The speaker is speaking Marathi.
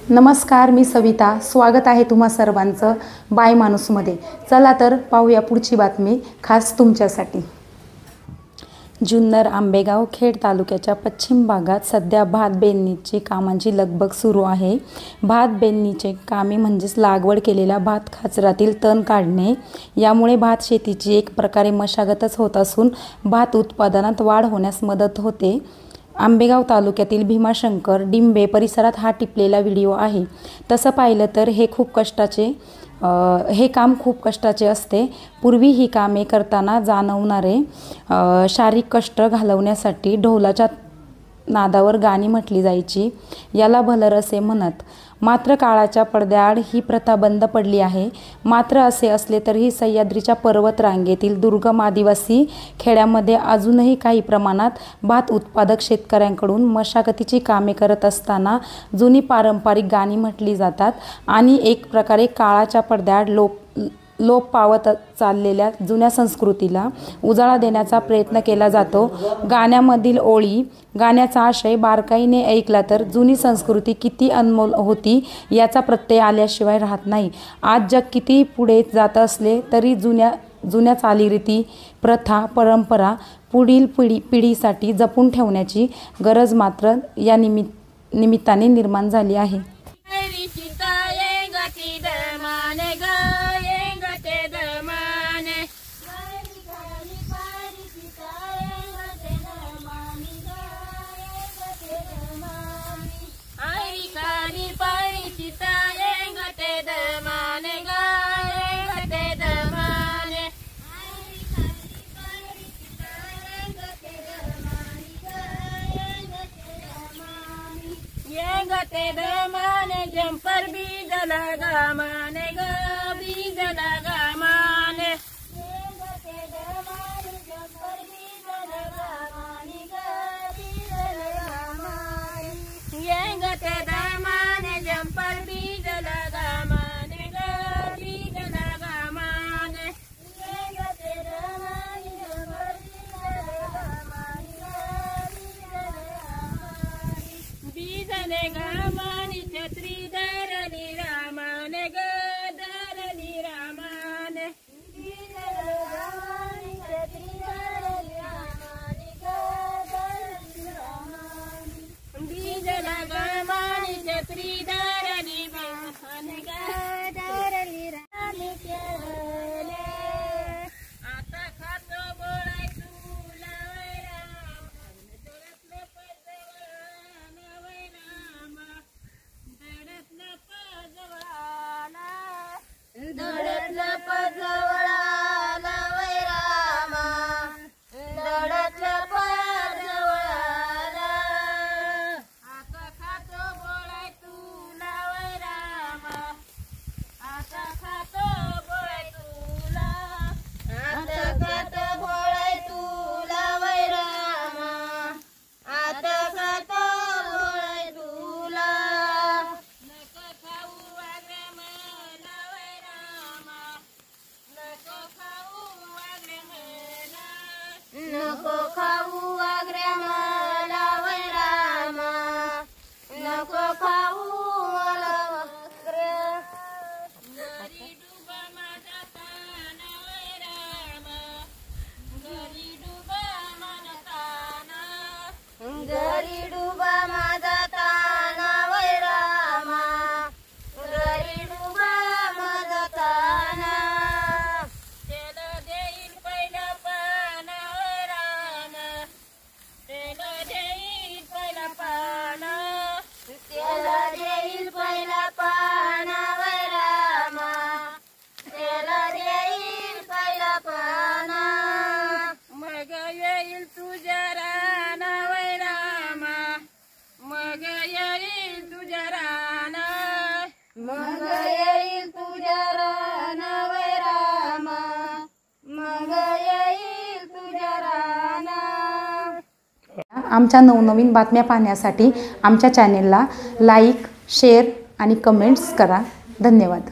नमस्कार, मी सविता. स्वागत आहे तुम्हा सर्वांचं बाय माणूसमध्ये. चला तर पाहूया पुढची बातमी खास तुमच्यासाठी. जुन्नर, आंबेगाव, खेड तालुक्याच्या पश्चिम भागात सध्या भात बेनणीची कामांची लगबग सुरू आहे. भात बेनणीचे कामे म्हणजेच लागवड केलेल्या भात खाचरातील तण काढणे. यामुळे भात शेतीची एक प्रकारे मशागतच होत असून भात उत्पादनात वाढ होण्यास मदत होते. आंबेगाव तालुक्यातील भीमाशंकर, डिंबे परिसरात हा टिपलेला व्हिडिओ आहे. तसं पाहिलं तर हे काम खूप कष्टाचे असते. पूर्वी ही कामे करताना जाणवणारे शारीरिक कष्ट घालवण्यासाठी ढोलाच्या नादावर गाणी म्हटली जायची. याला भलर असे म्हणत. मात्र काळाच्या पडद्याआड ही प्रथा बंद पडली आहे. मात्र असे असले तरीही सह्याद्रीच्या पर्वत रांगेतील दुर्गम आदिवासी खेड्यामध्ये अजूनही काही प्रमाणात भात उत्पादक शेतकऱ्यांकडून मशागतीची कामे करत असताना जुनी पारंपरिक गाणी म्हटली जातात आणि एक प्रकारे काळाच्या पडद्याआड लोप पावत चाललेल्या जुन्या संस्कृतीला उजाळा देण्याचा प्रयत्न केला जातो. गाण्यामधील ओळी, गाण्याचा आशय बारकाईने ऐकला तर जुनी संस्कृती किती अनमोल होती याचा प्रत्यय आल्याशिवाय राहत नाही. आज जग किती पुढे जात असले तरी जुन्या चालीरीती, प्रथा, परंपरा पुढील पिढीसाठी जपून ठेवण्याची गरज मात्र या निमित्ताने निर्माण झाली आहे. गते दमाने जंपर बीज लगा माने ग बीज लगा माने गते दमाने जंपर बीज लगा माने ग बीज लगा माने गते दमाने जंपर बीज लगा माने ग बीज लगा माने गते दमाने जंपर बीज लगा माने ग बीज लगा माने छत्री धरली रामाने ग धरली रामाने बीज लगा माने छत्री धरली रामाने ग धरली रामाने बीज लगा माने छत्री धरली रामाने ग धरली रामाने केले आता खातो बोलाय तुला दडतला पजवळाला वै रामा दडतला पजवळाला आता खातो बोलाय तुला वै रामा आता खातो बोलाय तुला आता खातो बोलाय तुला वै रामा आता खातो बोलाय तुला नको खाऊ वागरे मला वै रामा नको खाऊ वागरे मला नको खाऊ वागरे मला वै रामा नको खाऊ मला वागरे घरी डुबा माझा ताना वै रामा घरी डुबा माझा ताना घरी डुबा माझा ताना वै रामा घरी डुबा माझा ताना तेल देईल पहिला पाना वै रामा तेल देईल पहिला पाना तेल देईल पहिला पाना वै रामा तेल देईल पहिला पाना मग येईल तुझ्या राना वै रामा मग येईल तुझ्या राना मग येईल तुझ्या राना वै रामा मग येईल तुझ्या राना. आमच्या नवनवीन बातम्या पाहण्यासाठी आमच्या चॅनेलला लाईक, शेअर आणि कमेंट्स करा. धन्यवाद.